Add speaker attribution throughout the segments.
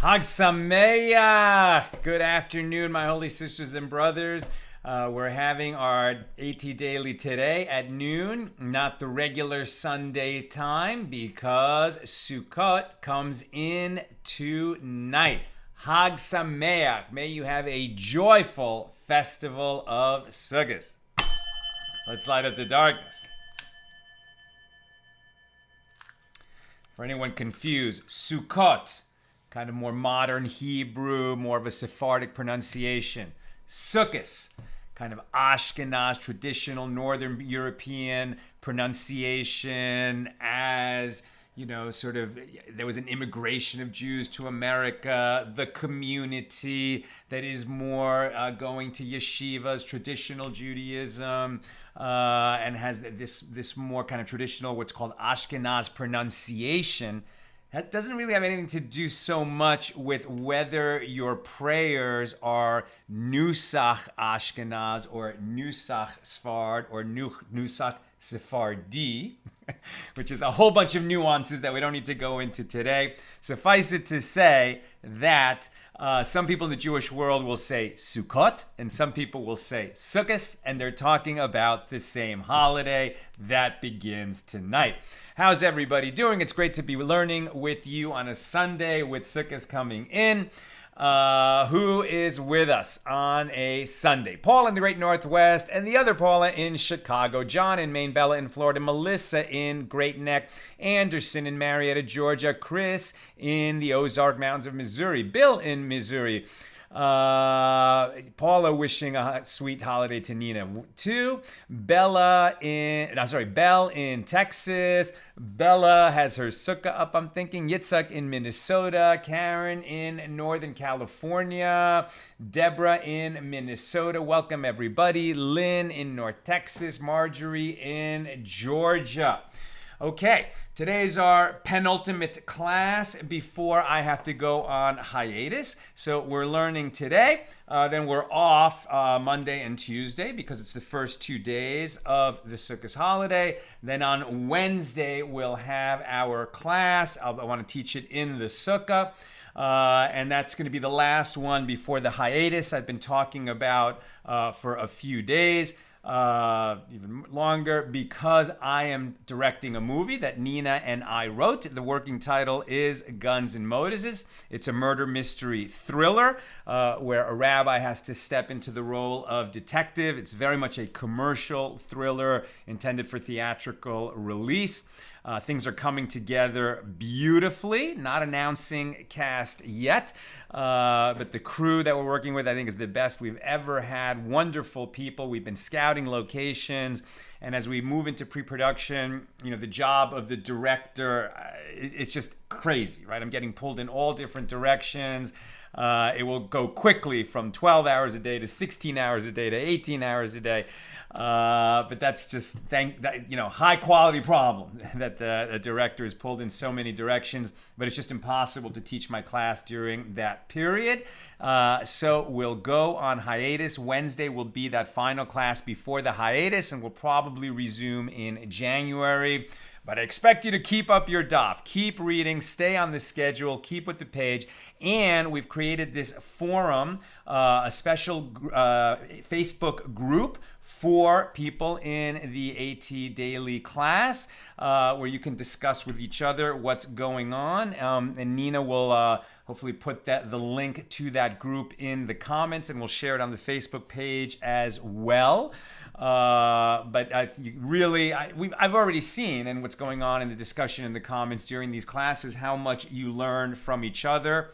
Speaker 1: Hag Sameach! Good afternoon, my holy sisters and brothers. We're having our AT Daily today at noon, not the regular Sunday time, because Sukkot comes in tonight. Hag Sameach! May you have a joyful festival of Sukkot. Let's light up the darkness. For anyone confused, Sukkot, kind of more modern Hebrew, more of a Sephardic pronunciation. Sukkot, kind of Ashkenaz, traditional Northern European pronunciation as, sort of, there was an immigration of Jews to America, the community that is more going to yeshivas, traditional Judaism, and has this more kind of traditional, what's called Ashkenaz pronunciation. That doesn't really have anything to do so much with whether your prayers are Nusach Ashkenaz or Nusach Sfard or Nusach Sephardi, which is a whole bunch of nuances that we don't need to go into today. Suffice it to say that some people in the Jewish world will say Sukkot, and some people will say Sukkot, and they're talking about the same holiday that begins tonight. How's everybody doing? It's great to be learning with you on a Sunday with Sukkot coming in. Who is with us on a Sunday? Paul in the Great Northwest, and the other Paula in Chicago, John in Maine, Bella in Florida, Melissa in Great Neck, Anderson in Marietta, Georgia, Chris in the Ozark Mountains of Missouri, Bill in Missouri, Paula wishing a sweet holiday to Nina too. Bell in Texas. Bella has her sukkah up, I'm thinking. Yitzhak in Minnesota. Karen in Northern California. Deborah in Minnesota. Welcome everybody. Lynn in North Texas. Marjorie in Georgia. Okay, today's our penultimate class before I have to go on hiatus. So we're learning today, then we're off Monday and Tuesday because it's the first 2 days of the Sukkot holiday. Then on Wednesday, we'll have our class. I want to teach it in the Sukkah. And that's going to be the last one before the hiatus I've been talking about for a few days. Even longer, because I am directing a movie that Nina and I wrote. The working title is Guns and Moses. It's a murder mystery thriller where a rabbi has to step into the role of detective. It's very much a commercial thriller intended for theatrical release. Things are coming together beautifully. Not announcing cast yet, but the crew that we're working with, I think, is the best we've ever had. Wonderful people. We've been scouting locations, and as we move into pre-production, the job of the director, it's just crazy, right? I'm getting pulled in all different directions. It will go quickly from 12 hours a day to 16 hours a day to 18 hours a day. But that's just high quality problem that the director is pulled in so many directions, but it's just impossible to teach my class during that period. So we'll go on hiatus. Wednesday will be that final class before the hiatus, and we'll probably resume in January. But I expect you to keep up your daf, keep reading, stay on the schedule, keep with the page. And we've created this forum, a special Facebook group for people in the AT Daily class, where you can discuss with each other what's going on. And Nina will hopefully put the link to that group in the comments, and we'll share it on the Facebook page as well. But I've already seen, and what's going on in the discussion in the comments during these classes, how much you learn from each other,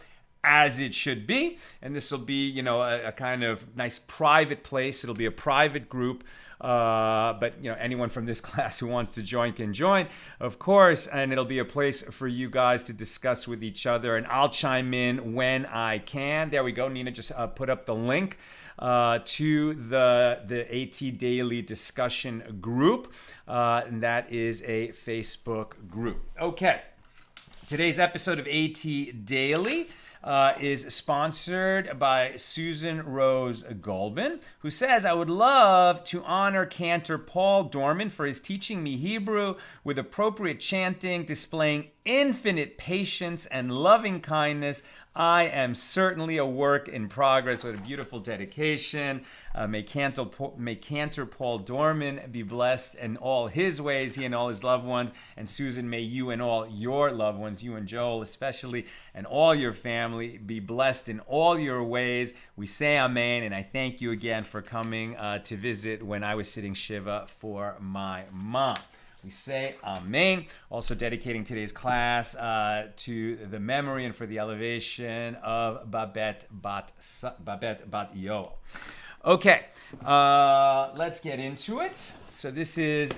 Speaker 1: as it should be. And this will be, a kind of nice private place. It'll be a private group. But anyone from this class who wants to join can join, of course, and it'll be a place for you guys to discuss with each other, and I'll chime in when I can. There we go. Nina just put up the link to the AT Daily discussion group, and that is a Facebook group. Okay, today's episode of AT Daily is sponsored by Susan Rose Goldman, who says, I would love to honor Cantor Paul Dorman for his teaching me Hebrew with appropriate chanting, displaying infinite patience and loving kindness. I am certainly a work in progress. What a beautiful dedication. May Cantor Paul Dorman be blessed in all his ways, he and all his loved ones. And Susan, may you and all your loved ones, you and Joel especially, and all your family be blessed in all your ways. We say amen, and I thank you again for coming to visit when I was sitting Shiva for my mom. We say amen. Also dedicating today's class to the memory and for the elevation of Babette Bat Yoel. Okay, let's get into it. So this is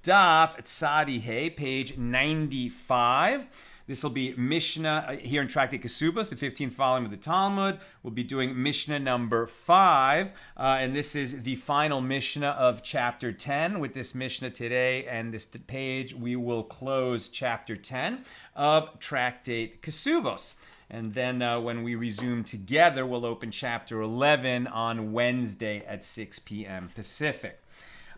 Speaker 1: Daf Tzadi Hey, page 95. This will be Mishna here in Tractate Kesubos, the 15th volume of the Talmud. We'll be doing Mishnah number 5, and this is the final Mishnah of chapter 10. With this Mishnah today and this page, we will close chapter 10 of Tractate Kesubos. And then when we resume together, we'll open chapter 11 on Wednesday at 6 p.m. Pacific.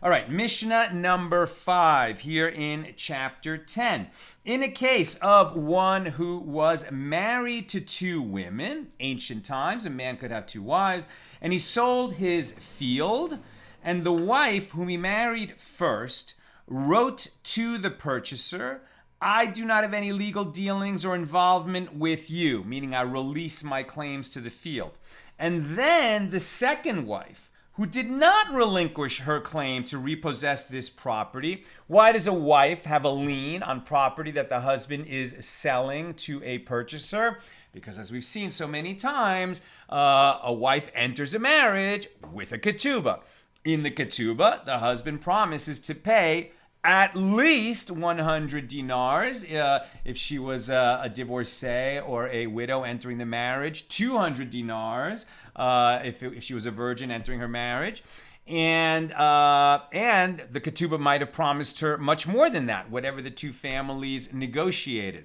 Speaker 1: All right, Mishnah number 5 here in chapter 10. In a case of one who was married to 2 women, ancient times, a man could have 2 wives, and he sold his field, and the wife whom he married first wrote to the purchaser, I do not have any legal dealings or involvement with you, meaning I release my claims to the field. And then the second wife, who did not relinquish her claim to repossess this property. Why does a wife have a lien on property that the husband is selling to a purchaser? Because as we've seen so many times, a wife enters a marriage with a ketubah. In the ketubah, the husband promises to pay at least 100 dinars if she was a divorcee or a widow entering the marriage, 200 dinars if she was a virgin entering her marriage, and the ketubah might have promised her much more than that, whatever the 2 families negotiated.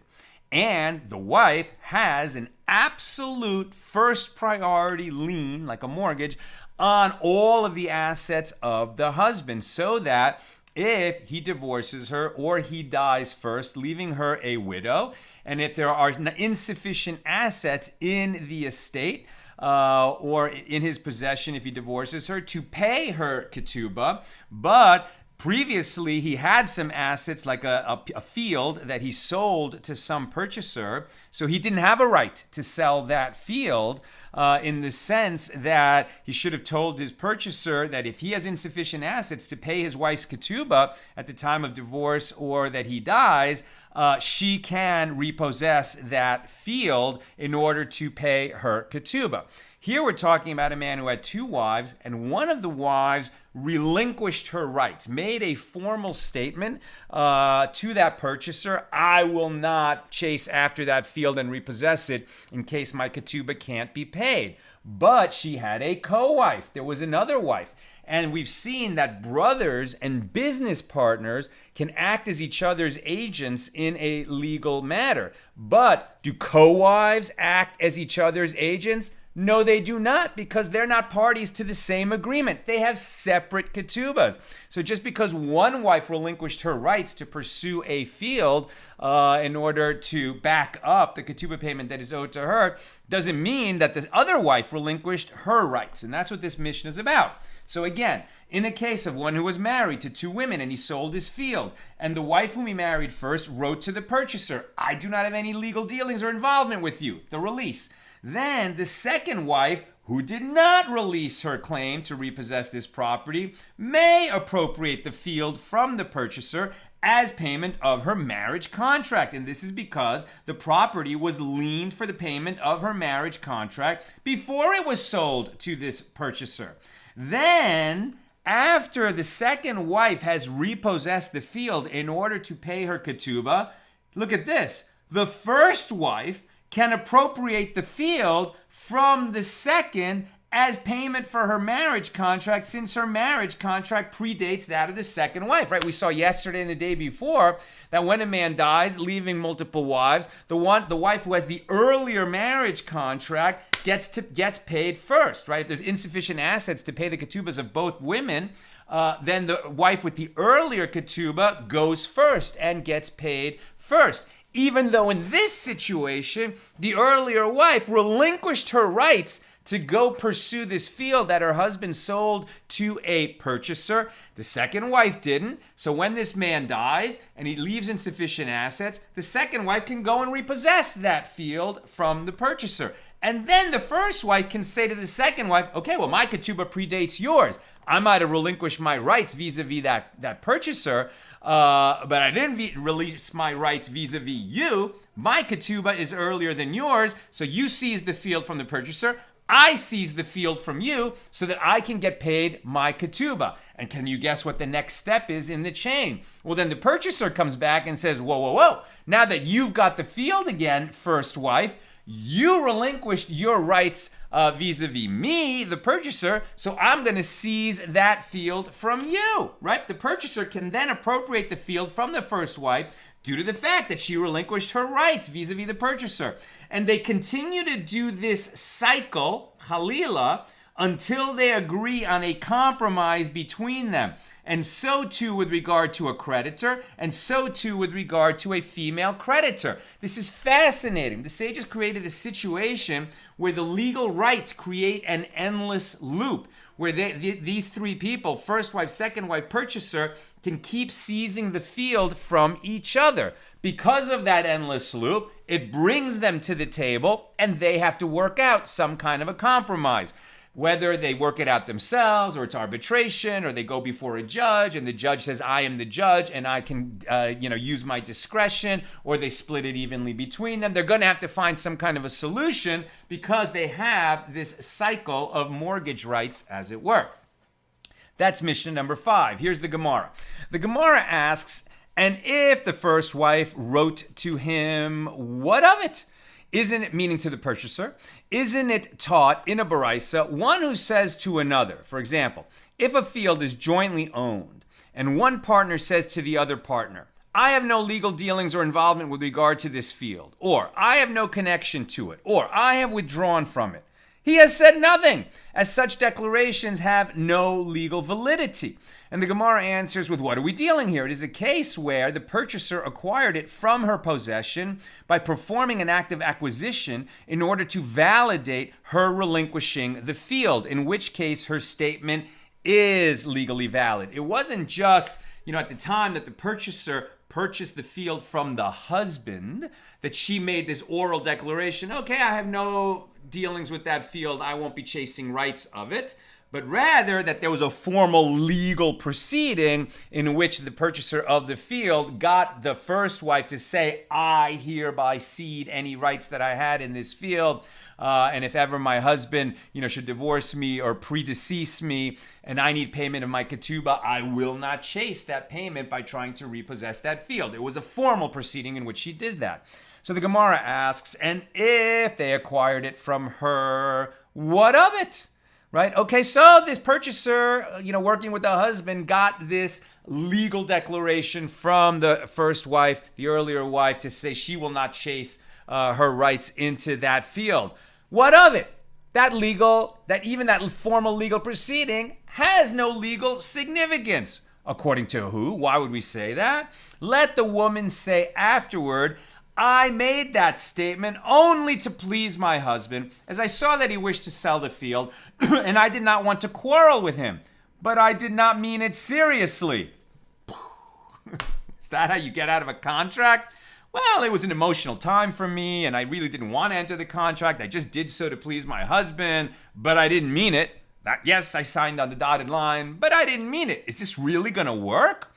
Speaker 1: And the wife has an absolute first priority lien, like a mortgage, on all of the assets of the husband, so that if he divorces her or he dies first, leaving her a widow, and if there are insufficient assets in the estate or in his possession if he divorces her to pay her ketubah, but previously he had some assets like a field that he sold to some purchaser, so he didn't have a right to sell that field in the sense that he should have told his purchaser that if he has insufficient assets to pay his wife's ketubah at the time of divorce or that he dies, she can repossess that field in order to pay her ketubah. Here we're talking about a man who had 2 wives, and one of the wives relinquished her rights, made a formal statement to that purchaser, I will not chase after that field and repossess it in case my ketubah can't be paid. But she had a co-wife. There was another wife. And we've seen that brothers and business partners can act as each other's agents in a legal matter. But do co-wives act as each other's agents? No, they do not, because they're not parties to the same agreement. They have separate ketubahs. So just because one wife relinquished her rights to pursue a field in order to back up the ketubah payment that is owed to her, doesn't mean that this other wife relinquished her rights. And that's what this Mishnah is about. So again, in a case of one who was married to 2 women and he sold his field, and the wife whom he married first wrote to the purchaser, I do not have any legal dealings or involvement with you, the release. Then the second wife, who did not release her claim to repossess this property, may appropriate the field from the purchaser as payment of her marriage contract. And this is because the property was liened for the payment of her marriage contract before it was sold to this purchaser. Then, after the second wife has repossessed the field in order to pay her ketubah, look at this. The first wife can appropriate the field from the second as payment for her marriage contract, since her marriage contract predates that of the second wife, right? We saw yesterday and the day before that when a man dies, leaving multiple wives, the wife who has the earlier marriage contract gets paid first, right? If there's insufficient assets to pay the ketubahs of both women, then the wife with the earlier ketubah goes first and gets paid first. even though in this situation, the earlier wife relinquished her rights to go pursue this field that her husband sold to a purchaser. The second wife didn't. So when this man dies and he leaves insufficient assets, the second wife can go and repossess that field from the purchaser. And then the first wife can say to the second wife, okay, well, my ketubah predates yours. I might have relinquished my rights vis-a-vis that purchaser, but I didn't release my rights vis-a-vis you. My ketubah is earlier than yours, so you seize the field from the purchaser. I seize the field from you so that I can get paid my ketubah. And can you guess what the next step is in the chain? Well, then the purchaser comes back and says, whoa, whoa, whoa. Now that you've got the field again, first wife, you relinquished your rights vis-a-vis me, the purchaser, so I'm going to seize that field from you, right? The purchaser can then appropriate the field from the first wife due to the fact that she relinquished her rights vis-a-vis the purchaser. And they continue to do this cycle, Khalila, until they agree on a compromise between them. And so too with regard to a creditor, and so too with regard to a female creditor. This is fascinating. The sages created a situation where the legal rights create an endless loop, where these three people, first wife, second wife, purchaser, can keep seizing the field from each other. Because of that endless loop, it brings them to the table, and they have to work out some kind of a compromise. Whether they work it out themselves, or it's arbitration, or they go before a judge and the judge says, I am the judge and I can use my discretion, or they split it evenly between them. They're going to have to find some kind of a solution because they have this cycle of mortgage rights, as it were. That's Mishnah number 5. Here's the Gemara. The Gemara asks, and if the first wife wrote to him, what of it? Isn't it, meaning to the purchaser, isn't it taught in a baraisa, one who says to another, for example, if a field is jointly owned and one partner says to the other partner, I have no legal dealings or involvement with regard to this field, or I have no connection to it, or I have withdrawn from it. He has said nothing, as such declarations have no legal validity. And the Gemara answers with, what are we dealing here? It is a case where the purchaser acquired it from her possession by performing an act of acquisition in order to validate her relinquishing the field, in which case her statement is legally valid. It wasn't just, at the time that the purchaser purchased the field from the husband, that she made this oral declaration, okay, I have no dealings with that field, I won't be chasing rights of it. But rather that there was a formal legal proceeding in which the purchaser of the field got the first wife to say, I hereby cede any rights that I had in this field. And if ever my husband, should divorce me or predecease me and I need payment of my ketubah, I will not chase that payment by trying to repossess that field. It was a formal proceeding in which she did that. So the Gemara asks, and if they acquired it from her, what of it? Right? Okay, so this purchaser, working with the husband, got this legal declaration from the first wife, the earlier wife, to say she will not chase her rights into that field. What of it? That formal legal proceeding has no legal significance. According to who? Why would we say that? Let the woman say afterward, I made that statement only to please my husband, as I saw that he wished to sell the field, and I did not want to quarrel with him, but I did not mean it seriously. Is that how you get out of a contract? Well, it was an emotional time for me, and I really didn't want to enter the contract. I just did so to please my husband, but I didn't mean it. Yes, I signed on the dotted line, but I didn't mean it. Is this really going to work?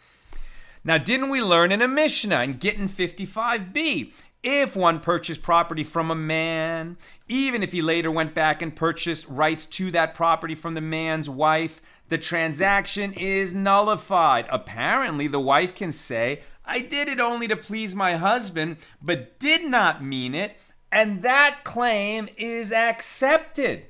Speaker 1: Now, didn't we learn in a Mishna in Gittin 55b, if one purchased property from a man, even if he later went back and purchased rights to that property from the man's wife, the transaction is nullified. Apparently, the wife can say, I did it only to please my husband, but did not mean it, and that claim is accepted.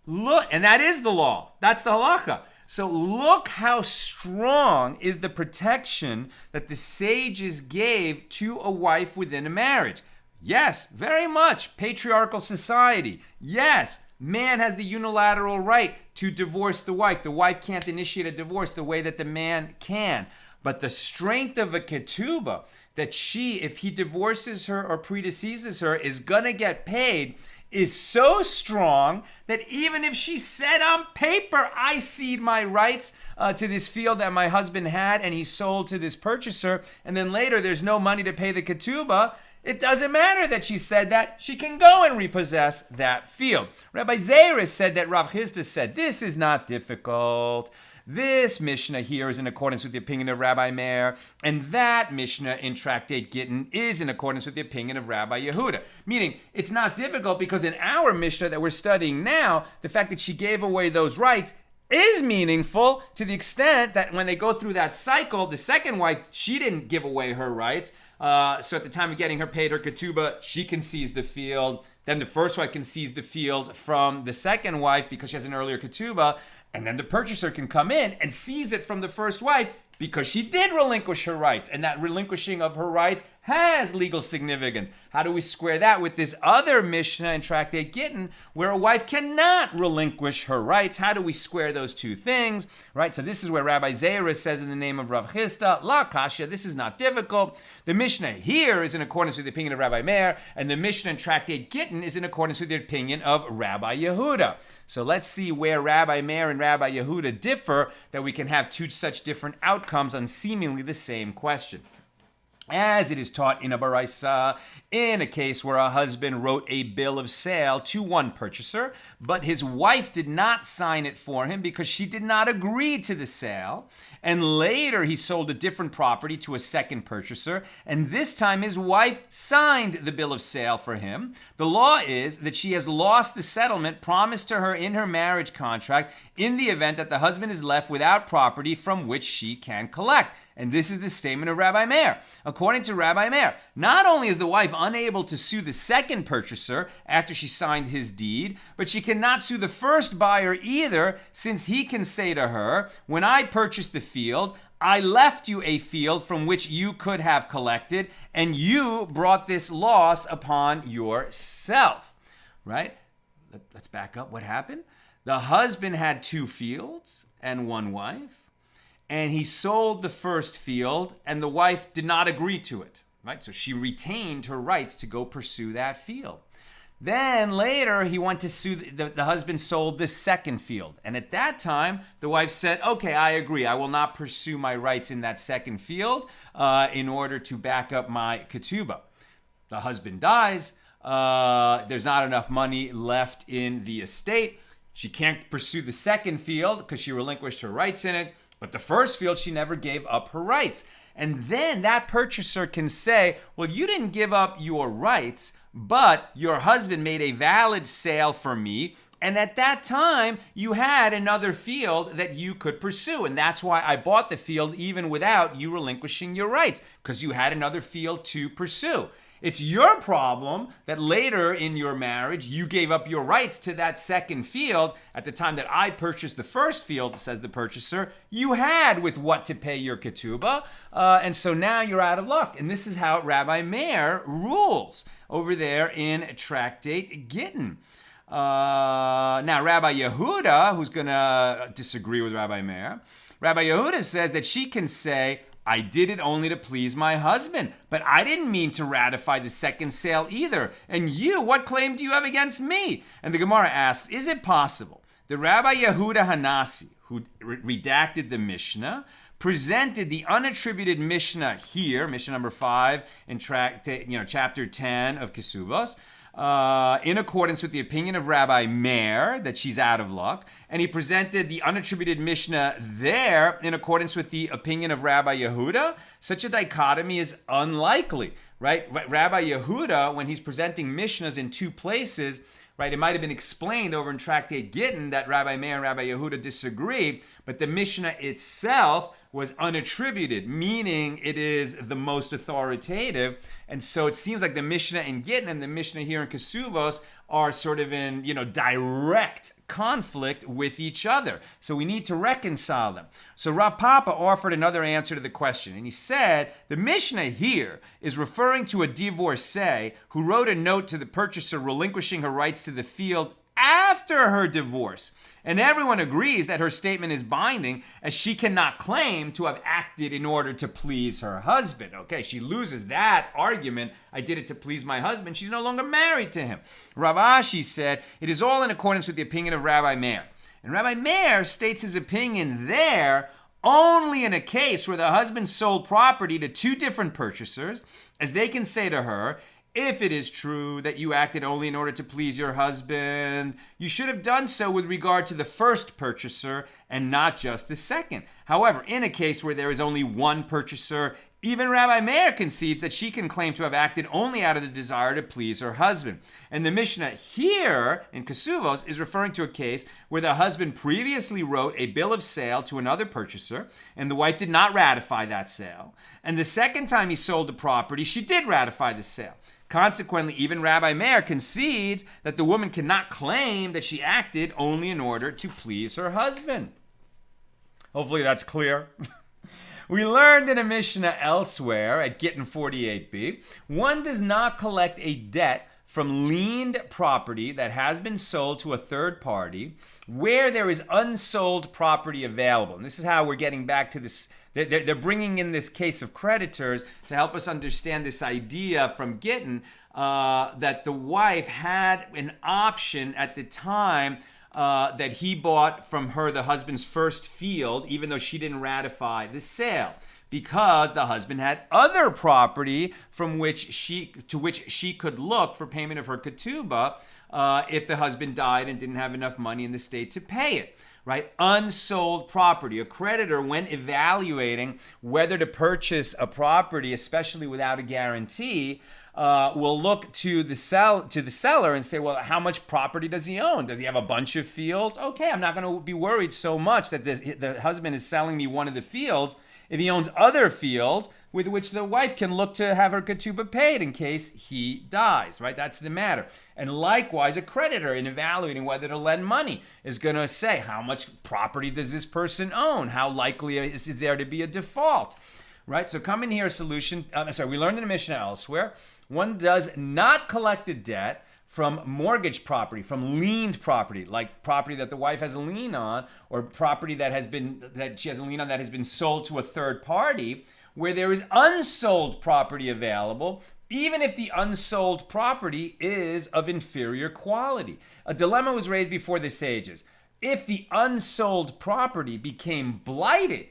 Speaker 1: Look, and that is the law. That's the halacha. So look how strong is the protection that the sages gave to a wife within a marriage. Yes, very much. Patriarchal society. Yes, man has the unilateral right to divorce the wife. The wife can't initiate a divorce the way that the man can. But the strength of a ketubah, that she, if he divorces her or predeceases her, is going to get paid is so strong that even if she said on paper, I cede my rights to this field that my husband had and he sold to this purchaser, and then later there's no money to pay the ketubah, it doesn't matter that she said that. She can go and repossess that field. Rabbi Zera said that Rav Chisda said, this is not difficult. This Mishnah here is in accordance with the opinion of Rabbi Meir, and that Mishnah in Tractate Gittin is in accordance with the opinion of Rabbi Yehuda. Meaning, it's not difficult because in our Mishnah that we're studying now, the fact that she gave away those rights is meaningful to the extent that when they go through that cycle, the second wife, she didn't give away her rights. So at the time of getting her paid her ketubah, she can seize the field. Then the first wife can seize the field from the second wife because she has an earlier ketubah. And then the purchaser can come in and seize it from the first wife because she did relinquish her rights. And that relinquishing of her rights has legal significance. How do we square that with this other Mishnah in Tractate Gittin where a wife cannot relinquish her rights? How do we square those two things? Right? So this is where Rabbi Zera says in the name of Rav Chisda, La Kasha, this is not difficult. The Mishnah here is in accordance with the opinion of Rabbi Meir, and the Mishnah in Tractate Gittin is in accordance with the opinion of Rabbi Yehuda. So let's see where Rabbi Meir and Rabbi Yehuda differ, that we can have two such different outcomes on seemingly the same question. As it is taught in a baraisa, in a case where a husband wrote a bill of sale to one purchaser, but his wife did not sign it for him because she did not agree to the sale, and later he sold a different property to a second purchaser, and this time his wife signed the bill of sale for him. The law is that she has lost the settlement promised to her in her marriage contract in the event that the husband is left without property from which she can collect. And this is the statement of Rabbi Meir. According to Rabbi Meir, not only is the wife unable to sue the second purchaser after she signed his deed, but she cannot sue the first buyer either, since he can say to her, when I purchased the field, I left you a field from which you could have collected, and you brought this loss upon yourself. Right? Let's back up. What happened? The husband had two fields and one wife. And he sold the first field, and the wife did not agree to it, right? So she retained her rights to go pursue that field. Then later, he went to sue, the husband sold the second field. And at that time, the wife said, okay, I agree. I will not pursue my rights in that second field in order to back up my ketubah. The husband dies. There's not enough money left in the estate. She can't pursue the second field because she relinquished her rights in it. But the first field, she never gave up her rights. And then that purchaser can say, well, you didn't give up your rights, but your husband made a valid sale for me. And at that time, you had another field that you could pursue. And that's why I bought the field even without you relinquishing your rights, because you had another field to pursue. It's your problem that later in your marriage, you gave up your rights to that second field. At the time that I purchased the first field, says the purchaser, you had with what to pay your ketubah. And so now you're out of luck. And this is how Rabbi Meir rules over there in Tractate Gittin. Now, Rabbi Yehuda, who's going to disagree with Rabbi Meir, Rabbi Yehuda says that she can say, I did it only to please my husband, but I didn't mean to ratify the second sale either. And you, what claim do you have against me? And the Gemara asks, is it possible that Rabbi Yehuda Hanasi, who redacted the Mishnah, presented the unattributed Mishnah here, Mishnah number 5 in chapter 10 of Kesubos, in accordance with the opinion of Rabbi Meir, that she's out of luck, and he presented the unattributed Mishnah there in accordance with the opinion of Rabbi Yehuda? Such a dichotomy is unlikely, right? Rabbi Yehuda, when he's presenting Mishnahs in two places, right, it might have been explained over in Tractate Gittin that Rabbi Meir and Rabbi Yehuda disagree, but the Mishnah itself was unattributed, meaning it is the most authoritative. And so it seems like the Mishnah in Gittin and the Mishnah here in Kesubos are sort of in, direct conflict with each other. So we need to reconcile them. So Rav Papa offered another answer to the question. And he said, the Mishnah here is referring to a divorcee who wrote a note to the purchaser relinquishing her rights to the field after her divorce. And everyone agrees that her statement is binding, as she cannot claim to have acted in order to please her husband. Okay, she loses that argument. I did it to please my husband. She's no longer married to him. Rav Ashi said, it is all in accordance with the opinion of Rabbi Meir. And Rabbi Meir states his opinion there only in a case where the husband sold property to two different purchasers, as they can say to her, if it is true that you acted only in order to please your husband, you should have done so with regard to the first purchaser and not just the second. However, in a case where there is only one purchaser, even Rabbi Meir concedes that she can claim to have acted only out of the desire to please her husband. And the Mishnah here in Kesubos is referring to a case where the husband previously wrote a bill of sale to another purchaser, and the wife did not ratify that sale. And the second time he sold the property, she did ratify the sale. Consequently, even Rabbi Meir concedes that the woman cannot claim that she acted only in order to please her husband. Hopefully that's clear. We learned in a Mishnah elsewhere at Gittin 48b, one does not collect a debt from liened property that has been sold to a third party where there is unsold property available. And this is how we're getting back to this. They're bringing in this case of creditors to help us understand this idea from Gittin that the wife had an option at the time that he bought from her the husband's first field, even though she didn't ratify the sale, because the husband had other property to which she could look for payment of her ketubah if the husband died and didn't have enough money in the state to pay it. Right? Unsold property. A creditor, when evaluating whether to purchase a property, especially without a guarantee, will look to the seller and say, well, how much property does he own? Does he have a bunch of fields? Okay, I'm not going to be worried so much that the husband is selling me one of the fields if he owns other fields with which the wife can look to have her ketubah paid in case he dies, right? That's the matter. And likewise, a creditor, in evaluating whether to lend money, is going to say, how much property does this person own? How likely is there to be a default, right? So come in here, solution. We learned in the Mishnah elsewhere, one does not collect a debt from mortgage property, from liened property, like property that the wife has a lien on, or property that she has a lien on that has been sold to a third party, where there is unsold property available, even if the unsold property is of inferior quality. A dilemma was raised before the sages. If the unsold property became blighted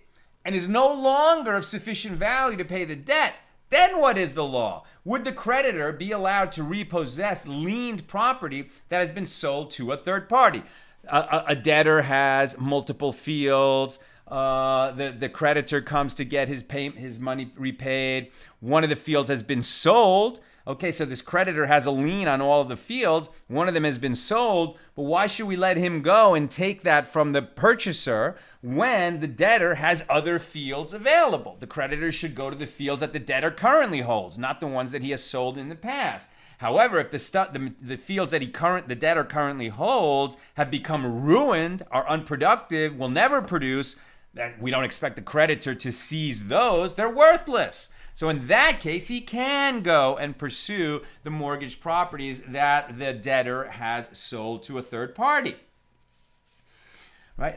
Speaker 1: and is no longer of sufficient value to pay the debt, then what is the law? Would the creditor be allowed to repossess liened property that has been sold to a third party? A debtor has multiple fields. The creditor comes to get his money repaid. One of the fields has been sold. Okay, so this creditor has a lien on all of the fields. One of them has been sold, but why should we let him go and take that from the purchaser when the debtor has other fields available? The creditor should go to the fields that the debtor currently holds, not the ones that he has sold in the past. However, if the fields that the debtor currently holds have become ruined, are unproductive, will never produce, then we don't expect the creditor to seize those. They're worthless. So in that case, he can go and pursue the mortgage properties that the debtor has sold to a third party. Right?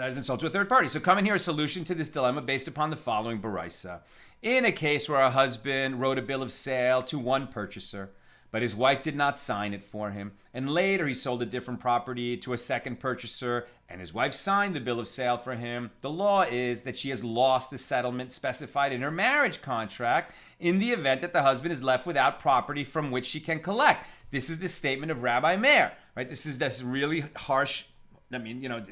Speaker 1: Has been sold to a third party. So come in here, a solution to this dilemma based upon the following baraisa. In a case where a husband wrote a bill of sale to one purchaser, but his wife did not sign it for him, and later he sold a different property to a second purchaser, and his wife signed the bill of sale for him, the law is that she has lost the settlement specified in her marriage contract in the event that the husband is left without property from which she can collect. This is the statement of Rabbi Meir, right? This is this really harsh,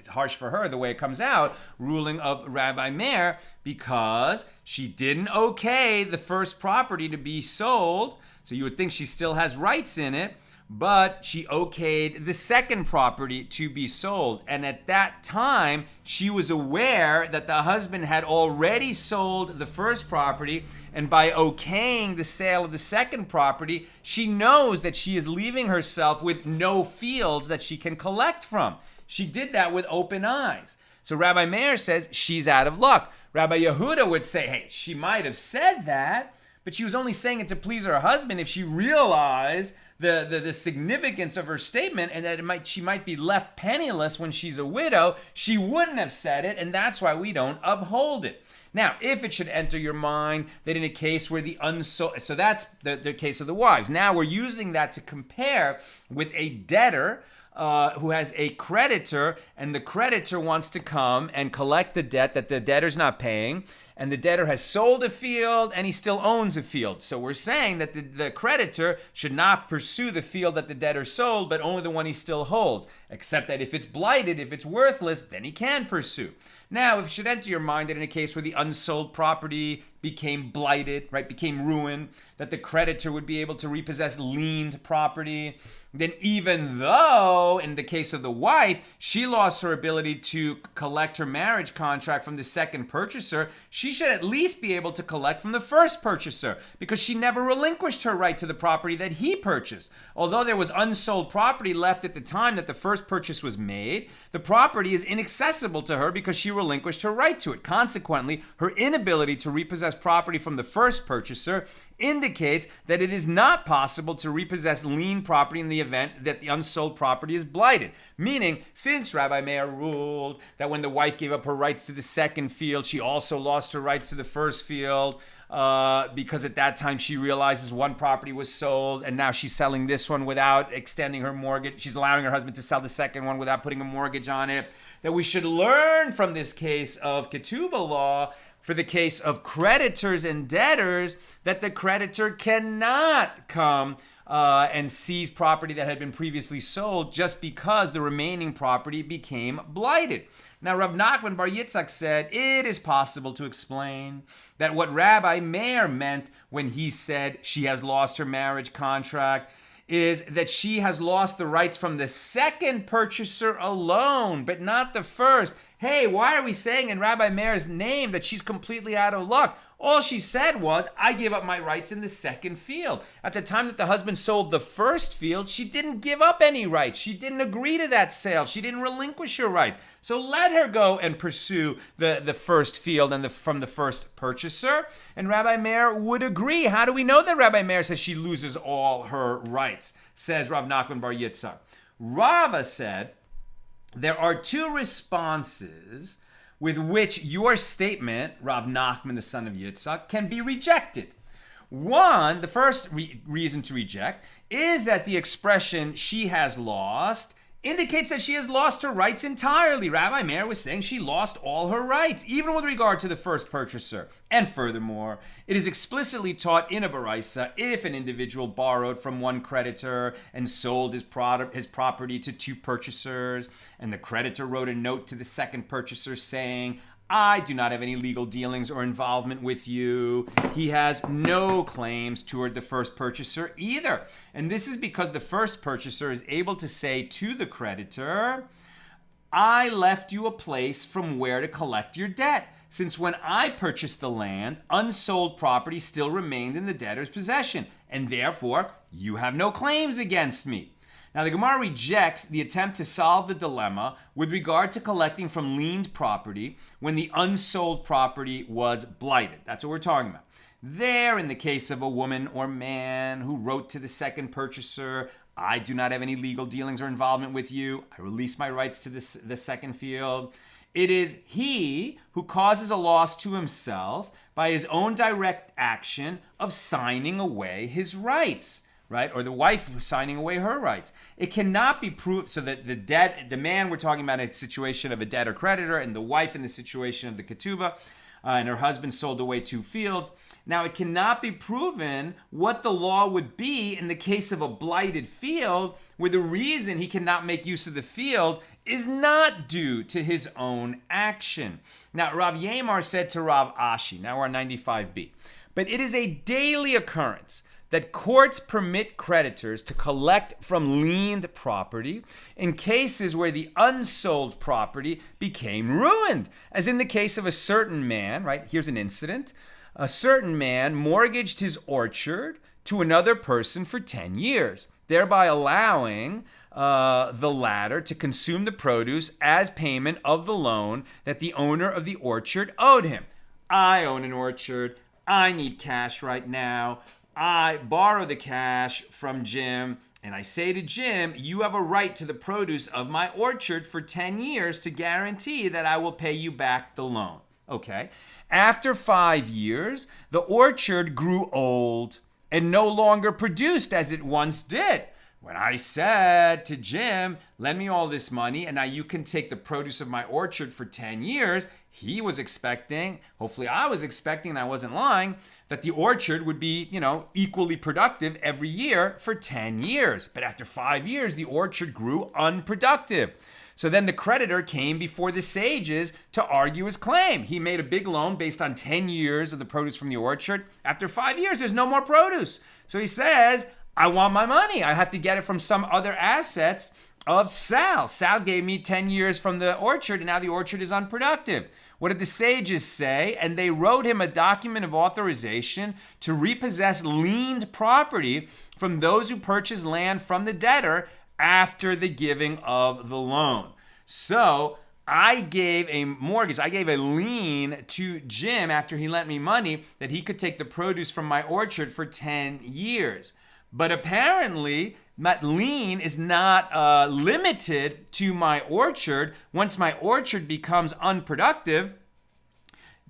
Speaker 1: harsh for her the way it comes out, ruling of Rabbi Meir, because she didn't okay the first property to be sold. So you would think she still has rights in it, but she okayed the second property to be sold. And at that time, she was aware that the husband had already sold the first property, and by okaying the sale of the second property, she knows that she is leaving herself with no fields that she can collect from. She did that with open eyes. So Rabbi Meir says she's out of luck. Rabbi Yehuda would say, hey, she might have said that, but she was only saying it to please her husband if she realized the significance of her statement and that she might be left penniless when she's a widow, she wouldn't have said it, and that's why we don't uphold it. Now, if it should enter your mind that in a case where the unsold, so that's the case of the wives. Now we're using that to compare with a debtor who has a creditor, and the creditor wants to come and collect the debt that the debtor's not paying, and the debtor has sold a field and he still owns a field. So we're saying that the creditor should not pursue the field that the debtor sold, but only the one he still holds, except that if it's blighted, if it's worthless, then he can pursue. Now, if it should enter your mind that in a case where the unsold property became blighted, right, became ruined, that the creditor would be able to repossess liened property, then even though, in the case of the wife, she lost her ability to collect her marriage contract from the second purchaser, she should at least be able to collect from the first purchaser because she never relinquished her right to the property that he purchased. Although there was unsold property left at the time that the first purchase was made, the property is inaccessible to her because she relinquished her right to it. Consequently, her inability to repossess property from the first purchaser indicates that it is not possible to repossess lien property in the event that the unsold property is blighted. Meaning, since Rabbi Meir ruled that when the wife gave up her rights to the second field, she also lost her rights to the first field, because at that time she realizes one property was sold and now she's selling this one without extending her mortgage. She's allowing her husband to sell the second one without putting a mortgage on it. That we should learn from this case of ketubah law, for the case of creditors and debtors, that the creditor cannot come and seize property that had been previously sold just because the remaining property became blighted. Now, Rav Nachman Bar Yitzchak said it is possible to explain that what Rabbi Meir meant when he said she has lost her marriage contract is that she has lost the rights from the second purchaser alone, but not the first. Hey, why are we saying in Rabbi Meir's name that she's completely out of luck? All she said was, I gave up my rights in the second field. At the time that the husband sold the first field, she didn't give up any rights. She didn't agree to that sale. She didn't relinquish her rights. So let her go and pursue the first field and from the first purchaser. And Rabbi Meir would agree. How do we know that Rabbi Meir says she loses all her rights? Says Rav Nachman Bar Yitzchak. Rava said, there are two responses with which your statement, Rav Nachman, the son of Yitzchak, can be rejected. One, the first reason to reject is that the expression she has lost indicates that she has lost her rights entirely. Rabbi Meir was saying she lost all her rights, even with regard to the first purchaser. And furthermore, it is explicitly taught in a baraisa, if an individual borrowed from one creditor and sold his property to two purchasers, and the creditor wrote a note to the second purchaser saying, I do not have any legal dealings or involvement with you. He has no claims toward the first purchaser either. And this is because the first purchaser is able to say to the creditor, I left you a place from where to collect your debt. Since when I purchased the land, unsold property still remained in the debtor's possession, and therefore you have no claims against me. Now, the Gemara rejects the attempt to solve the dilemma with regard to collecting from liened property when the unsold property was blighted. That's what we're talking about. There, in the case of a woman or man who wrote to the second purchaser, I do not have any legal dealings or involvement with you. I release my rights to the second field. It is he who causes a loss to himself by his own direct action of signing away his rights. Right? Or the wife signing away her rights. It cannot be proved, so that the man, we're talking about a situation of a debtor creditor, and the wife in the situation of the ketubah, and her husband sold away two fields. Now, it cannot be proven what the law would be in the case of a blighted field, where the reason he cannot make use of the field is not due to his own action. Now, Rav Yemar said to Rav Ashi, now we're on 95b, but it is a daily occurrence that courts permit creditors to collect from liened property in cases where the unsold property became ruined, as in the case of a certain man, right? Here's an incident. A certain man mortgaged his orchard to another person for 10 years, thereby allowing the latter to consume the produce as payment of the loan that the owner of the orchard owed him. I own an orchard. I need cash right now. I borrow the cash from Jim And I say to Jim, you have a right to the produce of my orchard for 10 years to guarantee that I will pay you back the loan. Okay. After 5 years, the orchard grew old and no longer produced as it once did. When I said to Jim, lend me all this money and now you can take the produce of my orchard for 10 years, he was expecting, hopefully I was expecting, and I wasn't lying, that the orchard would be, equally productive every year for 10 years. But after 5 years, the orchard grew unproductive. So then the creditor came before the sages to argue his claim. He made a big loan based on 10 years of the produce from the orchard. After 5 years, there's no more produce. So he says, I want my money. I have to get it from some other assets of Sal. Sal gave me 10 years from the orchard, and now the orchard is unproductive. What did the sages say? And they wrote him a document of authorization to repossess liened property from those who purchased land from the debtor after the giving of the loan. So I gave a mortgage, I gave a lien to Jim after he lent me money that he could take the produce from my orchard for 10 years. But apparently, that lien is not limited to my orchard. Once my orchard becomes unproductive,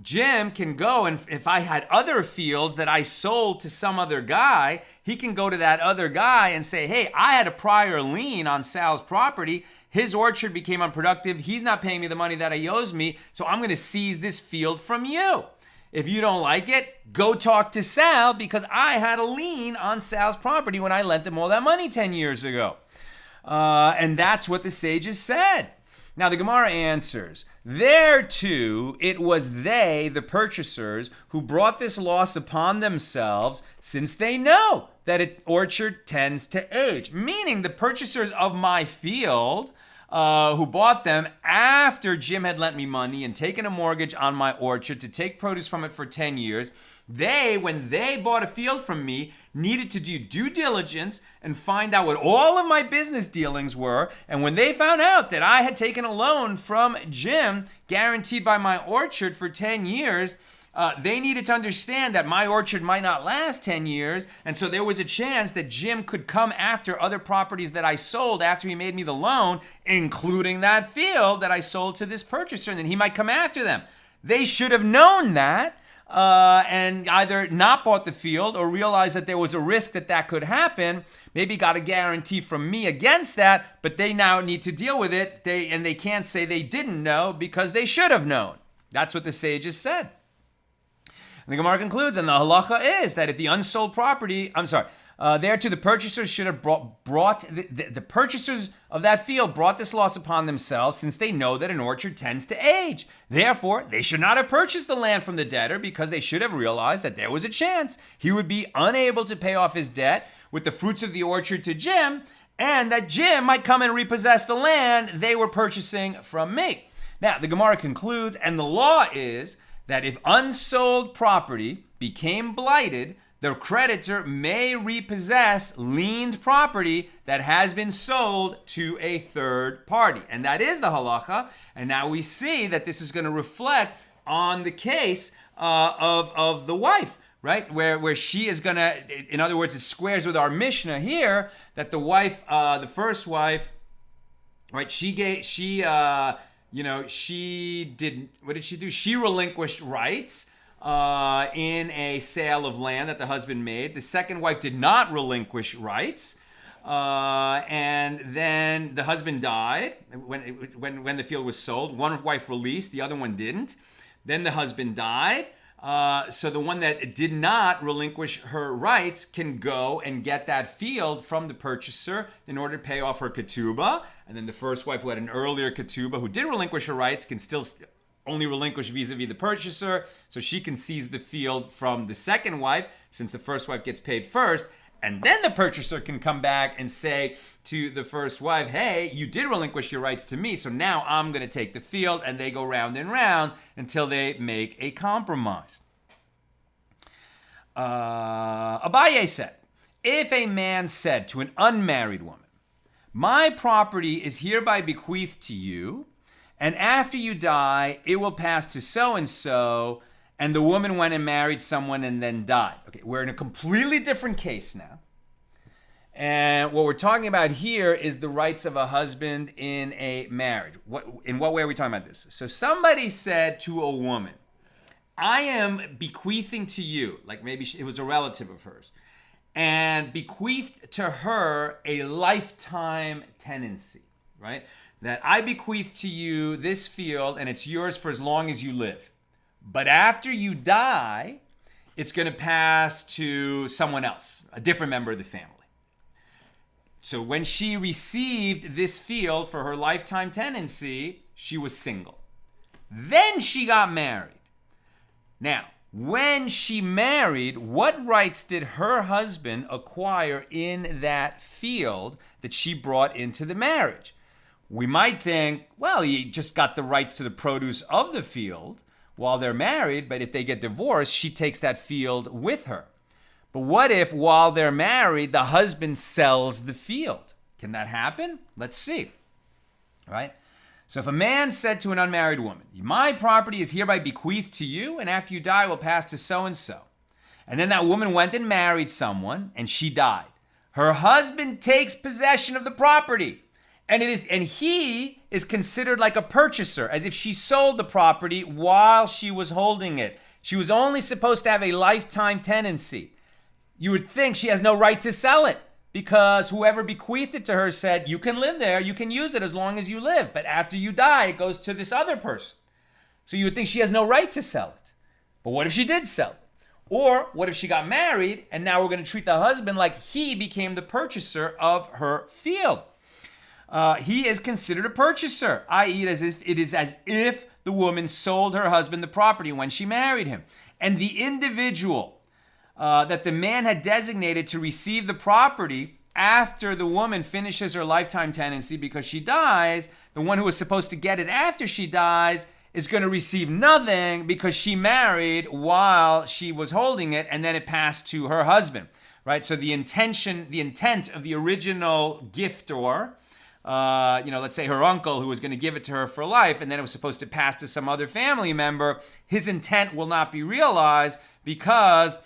Speaker 1: Jim can go, and if I had other fields that I sold to some other guy, he can go to that other guy and say, hey, I had a prior lien on Sal's property. His orchard became unproductive. He's not paying me the money that he owes me, so I'm going to seize this field from you. If you don't like it, go talk to Sal because I had a lien on Sal's property when I lent him all that money 10 years ago. And that's what the sages said. Now the Gemara answers, there too it was they, the purchasers, who brought this loss upon themselves since they know that an orchard tends to age. Meaning the purchasers of my field who bought them after Jim had lent me money and taken a mortgage on my orchard to take produce from it for 10 years, when they bought a field from me, needed to do due diligence and find out what all of my business dealings were. And when they found out that I had taken a loan from Jim, guaranteed by my orchard for 10 years, they needed to understand that my orchard might not last 10 years. And so there was a chance that Jim could come after other properties that I sold after he made me the loan, including that field that I sold to this purchaser, and then he might come after them. They should have known that and either not bought the field or realized that there was a risk that could happen. Maybe got a guarantee from me against that, but they now need to deal with it. They can't say they didn't know because they should have known. That's what the sages said. And the Gemara concludes, and the halacha is that if the unsold property, thereto the purchasers should have brought the purchasers of that field brought this loss upon themselves, since they know that an orchard tends to age. Therefore, they should not have purchased the land from the debtor, because they should have realized that there was a chance he would be unable to pay off his debt with the fruits of the orchard to Jim, and that Jim might come and repossess the land they were purchasing from me. Now, the Gemara concludes, and the law is that if unsold property became blighted, the creditor may repossess liened property that has been sold to a third party. And that is the halacha. And now we see that this is going to reflect on the case of the wife, right? Where she is going to, in other words, it squares with our Mishna here, that the wife, the first wife, right, she did, what did she do? She relinquished rights in a sale of land that the husband made. The second wife did not relinquish rights. And then the husband died when the field was sold. One wife released, the other one didn't. Then the husband died. So the one that did not relinquish her rights can go and get that field from the purchaser in order to pay off her ketubah. And then the first wife, who had an earlier ketubah, who did relinquish her rights, can still only relinquish vis-a-vis the purchaser, so she can seize the field from the second wife, since the first wife gets paid first. And then the purchaser can come back and say to the first wife, hey, you did relinquish your rights to me, so now I'm going to take the field. And they go round and round until they make a compromise. Abaye said, if a man said to an unmarried woman, my property is hereby bequeathed to you, and after you die, it will pass to so-and-so, and the woman went and married someone and then died. Okay, we're in a completely different case now. And what we're talking about here is the rights of a husband in a marriage. In what way are we talking about this? So somebody said to a woman, I am bequeathing to you, like maybe it was a relative of hers, and bequeathed to her a lifetime tenancy, right? That I bequeath to you this field and it's yours for as long as you live. But after you die, it's going to pass to someone else, a different member of the family. So when she received this field for her lifetime tenancy, she was single. Then she got married. Now, when she married, what rights did her husband acquire in that field that she brought into the marriage? We might think, well, he just got the rights to the produce of the field while they're married, but if they get divorced, she takes that field with her. But what if while they're married, the husband sells the field? Can that happen? Let's see. All right? So if a man said to an unmarried woman, my property is hereby bequeathed to you, and after you die, will pass to so-and-so. And then that woman went and married someone, and she died. Her husband takes possession of the property, and he is considered like a purchaser, as if she sold the property while she was holding it. She was only supposed to have a lifetime tenancy. You would think she has no right to sell it, because whoever bequeathed it to her said, you can live there, you can use it as long as you live, but after you die, it goes to this other person. So you would think she has no right to sell it. But what if she did sell it? Or what if she got married, and now we're going to treat the husband like he became the purchaser of her field? He is considered a purchaser, i.e. it is as if the woman sold her husband the property when she married him. And the individual that the man had designated to receive the property after the woman finishes her lifetime tenancy because she dies, the one who was supposed to get it after she dies is going to receive nothing because she married while she was holding it, and then it passed to her husband, right? So the intent of the original giftor, let's say her uncle who was going to give it to her for life, and then it was supposed to pass to some other family member, his intent will not be realized because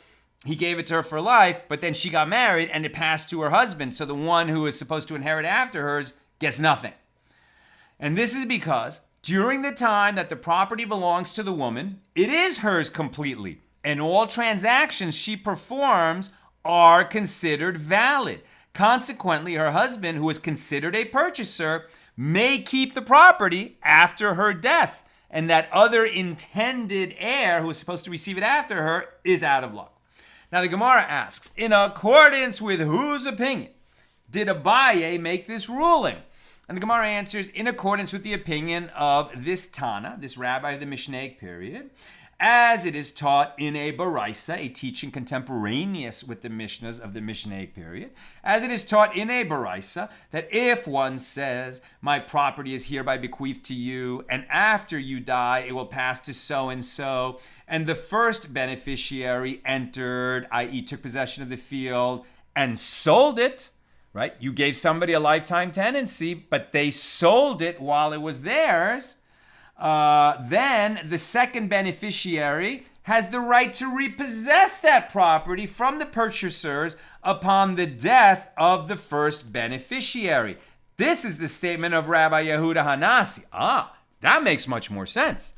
Speaker 1: he gave it to her for life, but then she got married and it passed to her husband. So the one who is supposed to inherit after hers gets nothing. And this is because during the time that the property belongs to the woman, it is hers completely. And all transactions she performs are considered valid. Consequently, her husband, who is considered a purchaser, may keep the property after her death. And that other intended heir who is supposed to receive it after her is out of luck. Now the Gemara asks, in accordance with whose opinion did Abaye make this ruling? And the Gemara answers, in accordance with the opinion of this Tana, this rabbi of the Mishnaic period, as it is taught in a Baraisa, a teaching contemporaneous with the Mishnas of the Mishnaic period, as it is taught in a Baraisa, that if one says, my property is hereby bequeathed to you, and after you die, it will pass to so-and-so, and the first beneficiary entered, i.e. took possession of the field, and sold it, right? You gave somebody a lifetime tenancy, but they sold it while it was theirs. Then the second beneficiary has the right to repossess that property from the purchasers upon the death of the first beneficiary. This is the statement of Rabbi Yehuda Hanasi. That makes much more sense.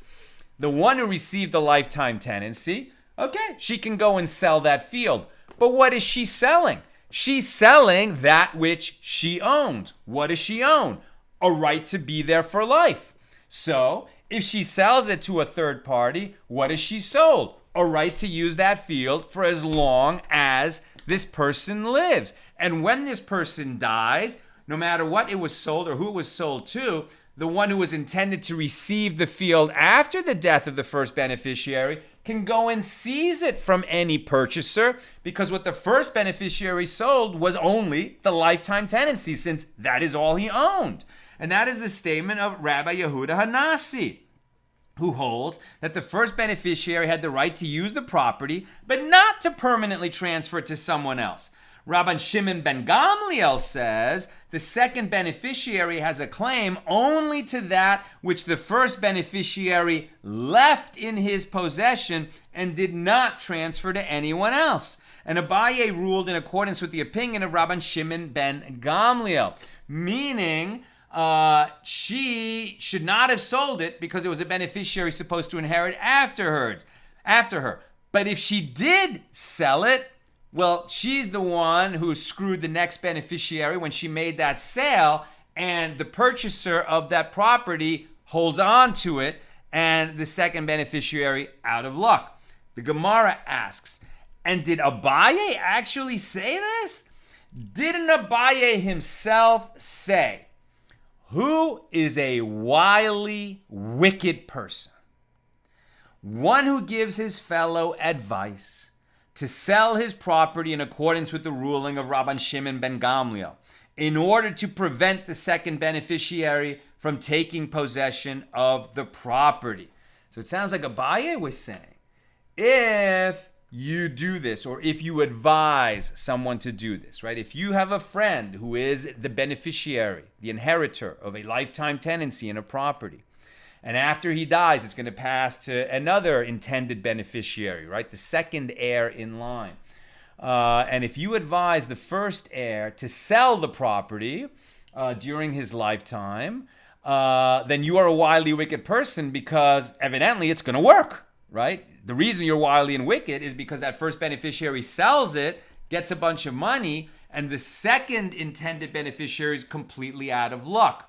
Speaker 1: The one who received the lifetime tenancy, okay, she can go and sell that field. But what is she selling? She's selling that which she owns. What does she own? A right to be there for life. So, if she sells it to a third party, what has she sold? A right to use that field for as long as this person lives. And when this person dies, no matter what it was sold or who it was sold to, the one who was intended to receive the field after the death of the first beneficiary can go and seize it from any purchaser, because what the first beneficiary sold was only the lifetime tenancy, since that is all he owned. And that is the statement of Rabbi Yehuda Hanasi, who holds that the first beneficiary had the right to use the property, but not to permanently transfer it to someone else. Rabban Shimon ben Gamliel says the second beneficiary has a claim only to that which the first beneficiary left in his possession and did not transfer to anyone else. And Abaye ruled in accordance with the opinion of Rabban Shimon ben Gamliel, meaning she should not have sold it because it was a beneficiary supposed to inherit after her. But if she did sell it, well, she's the one who screwed the next beneficiary when she made that sale, and the purchaser of that property holds on to it, and the second beneficiary out of luck. The Gemara asks, and did Abaye actually say this? Didn't Abaye himself say, who is a wily, wicked person? One who gives his fellow advice to sell his property in accordance with the ruling of Rabban Shimon ben Gamliel in order to prevent the second beneficiary from taking possession of the property. So it sounds like Abaye was saying, if you do this, or if you advise someone to do this, right? If you have a friend who is the beneficiary, the inheritor of a lifetime tenancy in a property, and after he dies, it's going to pass to another intended beneficiary, right? The second heir in line. And if you advise the first heir to sell the property during his lifetime, then you are a wily, wicked person, because evidently it's going to work, right? The reason you're wily and wicked is because that first beneficiary sells it, gets a bunch of money, and the second intended beneficiary is completely out of luck.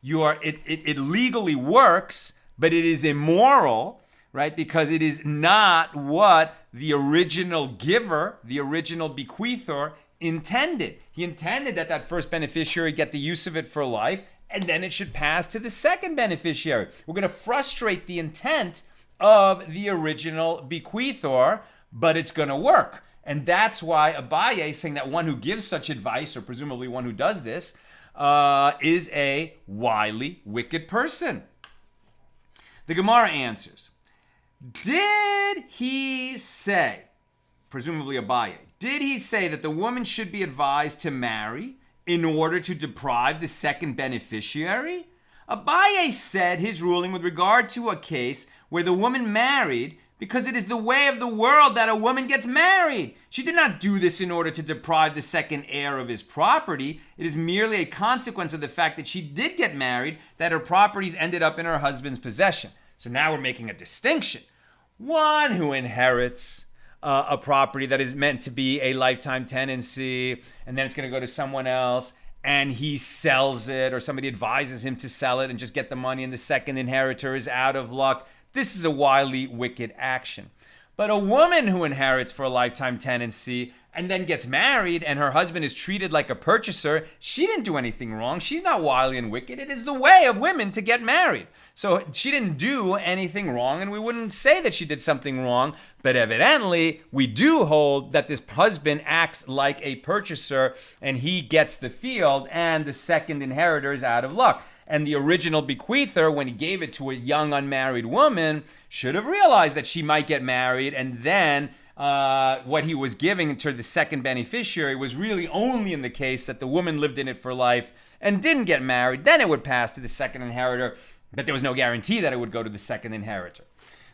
Speaker 1: It legally works, but it is immoral, right? Because it is not what the original giver, the original bequeather, intended. He intended that that first beneficiary get the use of it for life, and then it should pass to the second beneficiary. We're going to frustrate the intent of the original bequeather, but it's going to work. And that's why Abaye is saying that one who gives such advice, or presumably one who does this, is a wily, wicked person. The Gemara answers, did he say, presumably Abaye, did he say that the woman should be advised to marry in order to deprive the second beneficiary? Abaye said his ruling with regard to a case where the woman married because it is the way of the world that a woman gets married. She did not do this in order to deprive the second heir of his property. It is merely a consequence of the fact that she did get married, that her properties ended up in her husband's possession. So now we're making a distinction. One who inherits a property that is meant to be a lifetime tenancy, and then it's going to go to someone else, and he sells it, or somebody advises him to sell it and just get the money, and the second inheritor is out of luck. This is a wily, wicked action. But a woman who inherits for a lifetime tenancy and then gets married and her husband is treated like a purchaser, she didn't do anything wrong. She's not wily and wicked. It is the way of women to get married. So she didn't do anything wrong, and we wouldn't say that she did something wrong, but evidently we do hold that this husband acts like a purchaser and he gets the field and the second inheritor is out of luck. And the original bequeather, when he gave it to a young unmarried woman, should have realized that she might get married, and then what he was giving to the second beneficiary was really only in the case that the woman lived in it for life and didn't get married. Then it would pass to the second inheritor, but there was no guarantee that it would go to the second inheritor.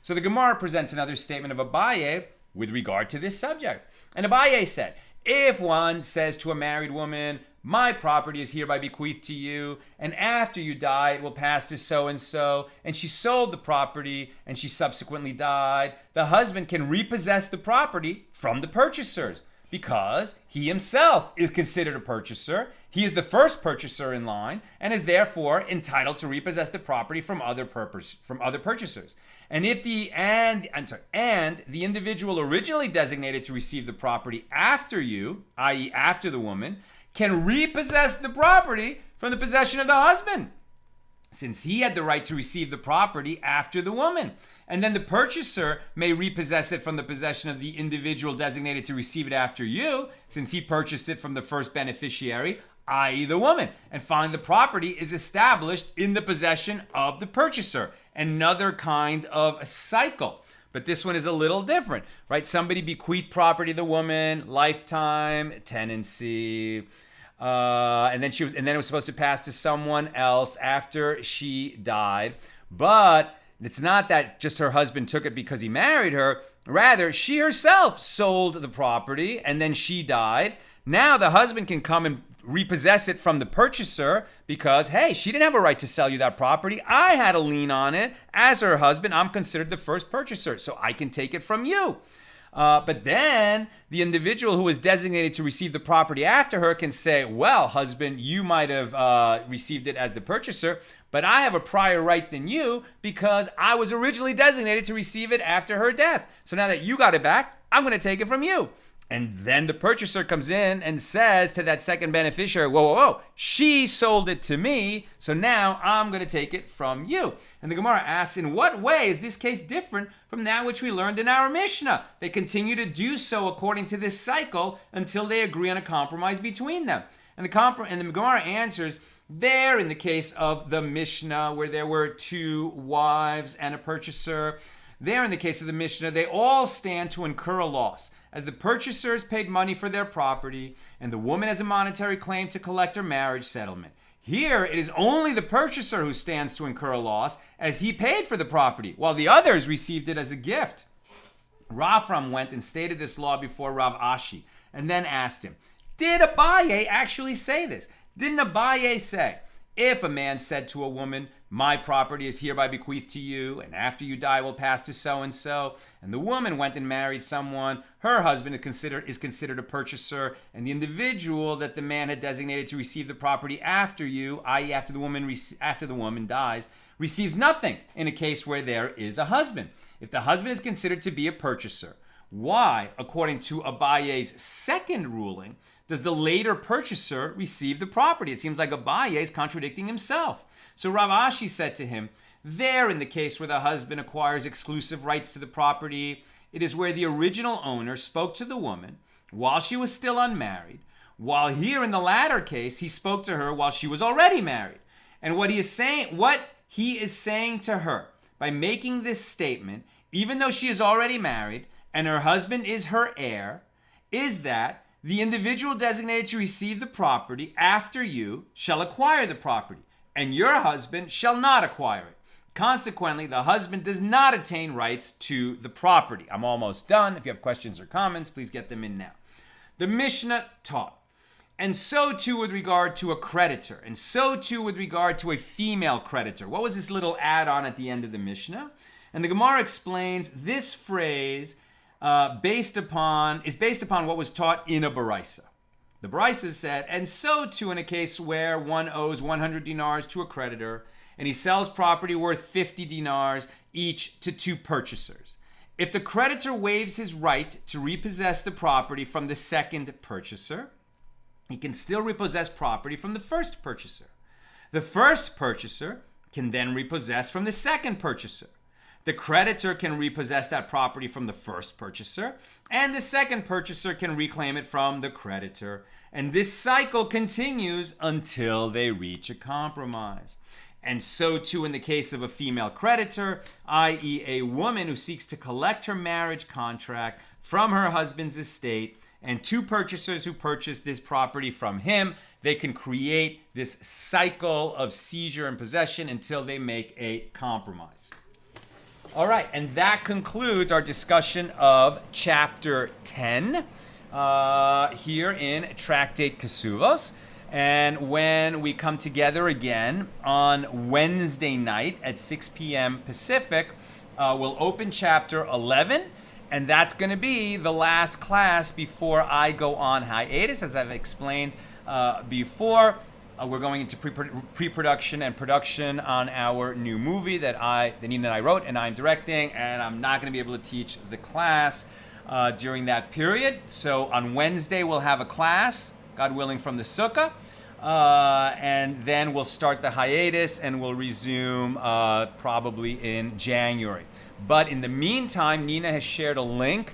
Speaker 1: So the Gemara presents another statement of Abaye with regard to this subject. And Abaye said, if one says to a married woman, my property is hereby bequeathed to you, and after you die, it will pass to so-and-so, and she sold the property, and she subsequently died, the husband can repossess the property from the purchasers, because he himself is considered a purchaser. He is the first purchaser in line, and is therefore entitled to repossess the property from other purchasers. And if the individual originally designated to receive the property after you, i.e. after the woman, can repossess the property from the possession of the husband, since he had the right to receive the property after the woman. And then the purchaser may repossess it from the possession of the individual designated to receive it after you, since he purchased it from the first beneficiary, i.e. the woman. And finally, the property is established in the possession of the purchaser. Another kind of a cycle. But this one is a little different, right? Somebody bequeathed property to the woman, lifetime, tenancy, and then it was supposed to pass to someone else after she died. But It's not that just her husband took it because he married her. Rather, she herself sold the property and then she died. Now the husband can come and repossess it from the purchaser because, hey, she didn't have a right to sell you that property. I had a lien on it. As her husband, I'm considered the first purchaser, so I can take it from you. But then the individual who was designated to receive the property after her can say, well, husband, you might have received it as the purchaser, but I have a prior right than you because I was originally designated to receive it after her death. So now that you got it back, I'm going to take it from you. And then the purchaser comes in and says to that second beneficiary, whoa, she sold it to me, so now I'm going to take it from you. And the Gemara asks, in what way is this case different from that which we learned in our Mishnah? They continue to do so according to this cycle until they agree on a compromise between them. And the Gemara answers, there in the case of the Mishnah, where there were two wives and a purchaser, there in the case of the Mishnah, they all stand to incur a loss, as the purchasers paid money for their property, and the woman has a monetary claim to collect her marriage settlement. Here, it is only the purchaser who stands to incur a loss, as he paid for the property, while the others received it as a gift. Rafram went and stated this law before Rav Ashi, and then asked him, did Abaye actually say this? Didn't Abaye say, if a man said to a woman, my property is hereby bequeathed to you, and after you die will pass to so-and-so, and the woman went and married someone, her husband is considered a purchaser, and the individual that the man had designated to receive the property after you, i.e. after the woman dies, receives nothing in a case where there is a husband. If the husband is considered to be a purchaser, why, according to Abaye's second ruling, does the later purchaser receive the property? It seems like Abaye is contradicting himself. So Rav Ashi said to him, there in the case where the husband acquires exclusive rights to the property, it is where the original owner spoke to the woman while she was still unmarried, while here in the latter case, he spoke to her while she was already married. And what he is saying to her by making this statement, even though she is already married and her husband is her heir, is that the individual designated to receive the property after you shall acquire the property, and your husband shall not acquire it. Consequently, the husband does not attain rights to the property. I'm almost done. If you have questions or comments, please get them in now. The Mishnah taught, and so too with regard to a creditor, and so too with regard to a female creditor. What was this little add-on at the end of the Mishnah? And the Gemara explains this phrase based upon what was taught in a Baraisa. The Baraisa said, and so too in a case where one owes 100 dinars to a creditor, and he sells property worth 50 dinars each to two purchasers. If the creditor waives his right to repossess the property from the second purchaser, he can still repossess property from the first purchaser. The first purchaser can then repossess from the second purchaser. The creditor can repossess that property from the first purchaser, and the second purchaser can reclaim it from the creditor. And this cycle continues until they reach a compromise. And so too in the case of a female creditor, i.e. a woman who seeks to collect her marriage contract from her husband's estate, and two purchasers who purchase this property from him, they can create this cycle of seizure and possession until they make a compromise. All right, and that concludes our discussion of Chapter 10 here in Tractate Kesubos. And when we come together again on Wednesday night at 6 p.m. Pacific, we'll open Chapter 11, and that's going to be the last class before I go on hiatus, as I've explained before. We're going into pre-production and production on our new movie that Nina and I wrote and I'm directing, and I'm not going to be able to teach the class during that period. So on Wednesday we'll have a class, God willing, from the Sukkah, and then we'll start the hiatus and we'll resume probably in January. But in the meantime, Nina has shared a link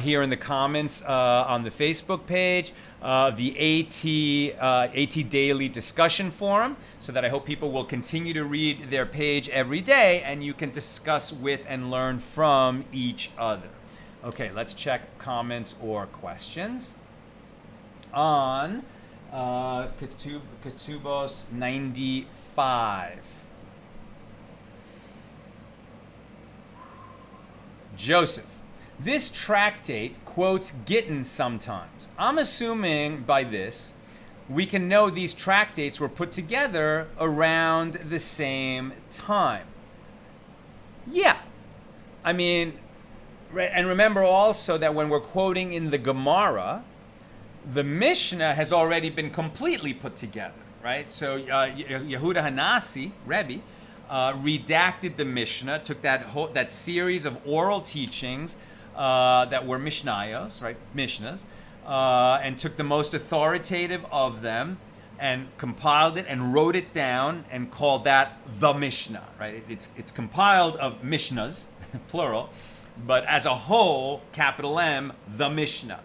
Speaker 1: here in the comments on the Facebook page, the AT Daily Discussion Forum, so that I hope people will continue to read their page every day and you can discuss with and learn from each other. Okay, let's check comments or questions on Kesubos 95. Joseph. This tractate quotes Gittin sometimes. I'm assuming by this we can know these tractates were put together around the same time. Yeah. I mean, and remember also that when we're quoting in the Gemara, the Mishnah has already been completely put together, right? So Yehuda Hanasi, Rebbe, redacted the Mishnah, took that series of oral teachings that were Mishnayos, right, Mishnahs, and took the most authoritative of them and compiled it and wrote it down and called that the Mishnah, right? It's compiled of Mishnahs, plural, but as a whole, capital M, the Mishnah.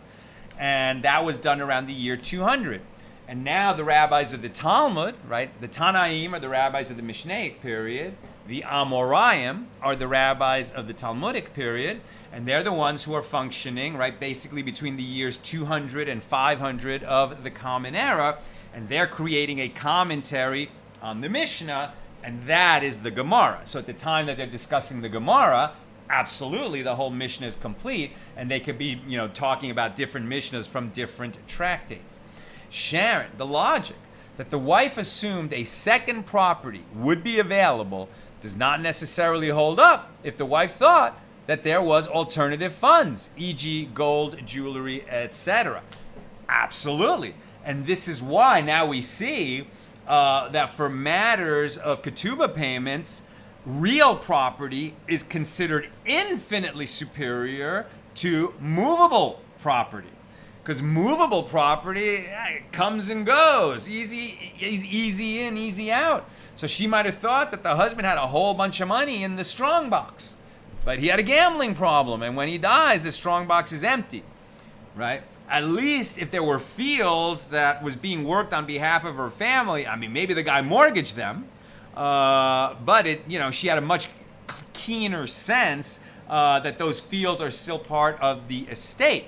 Speaker 1: And that was done around the year 200. And now the rabbis of the Talmud, right, the Tanaim are the rabbis of the Mishnaic period, the Amoraim are the rabbis of the Talmudic period, and they're the ones who are functioning, right, basically between the years 200 and 500 of the Common Era, and they're creating a commentary on the Mishnah, and that is the Gemara. So at the time that they're discussing the Gemara, absolutely the whole Mishnah is complete, and they could be, talking about different Mishnahs from different tractates. Sharon, the logic that the wife assumed a second property would be available does not necessarily hold up if the wife thought that there was alternative funds, e.g. gold, jewelry, etc. Absolutely. And this is why now we see that for matters of ketubah payments, real property is considered infinitely superior to movable property. Because movable property comes and goes, easy in, easy out. So she might have thought that the husband had a whole bunch of money in the strong box, but he had a gambling problem, and when he dies, the strong box is empty, right? At least if there were fields that was being worked on behalf of her family, I mean, maybe the guy mortgaged them, but she had a much keener sense that those fields are still part of the estate.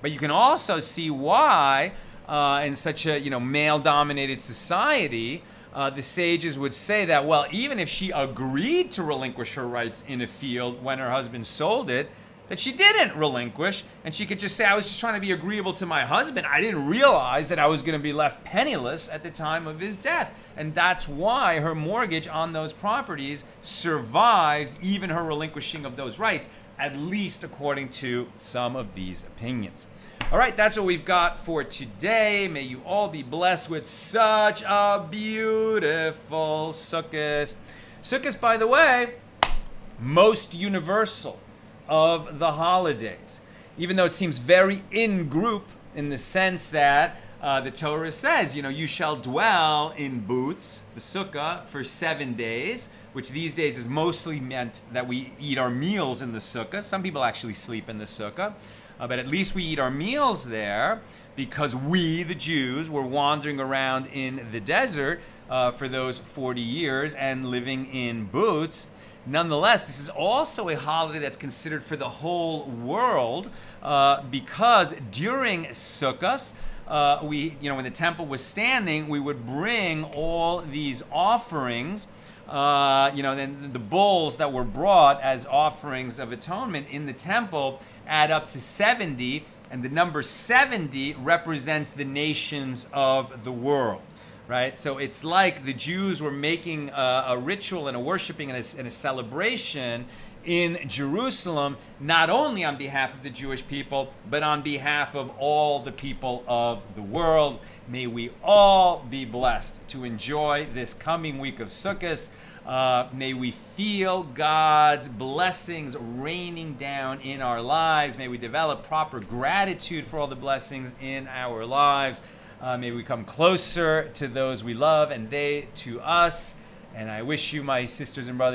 Speaker 1: But you can also see why, in such a male-dominated society, the sages would say that, well, even if she agreed to relinquish her rights in a field when her husband sold it, that she didn't relinquish, and she could just say, I was just trying to be agreeable to my husband. I didn't realize that I was going to be left penniless at the time of his death. And that's why her mortgage on those properties survives even her relinquishing of those rights, at least according to some of these opinions. All right, that's what we've got for today. May you all be blessed with such a beautiful Sukkot. Sukkot, by the way, most universal of the holidays, even though it seems very in group in the sense that the Torah says, you shall dwell in booths, the sukkah, for 7 days, which these days is mostly meant that we eat our meals in the sukkah. Some people actually sleep in the sukkah, but at least we eat our meals there because we, the Jews, were wandering around in the desert for those 40 years and living in booths. Nonetheless, this is also a holiday that's considered for the whole world because during Sukkot, when the temple was standing, we would bring all these offerings, then the bulls that were brought as offerings of atonement in the temple add up to 70, and the number 70 represents the nations of the world. Right? So it's like the Jews were making a ritual and a worshiping and a celebration in Jerusalem, not only on behalf of the Jewish people, but on behalf of all the people of the world. May we all be blessed to enjoy this coming week of Sukkot. May we feel God's blessings raining down in our lives. May we develop proper gratitude for all the blessings in our lives. May we come closer to those we love and they to us. And I wish you, my sisters and brothers,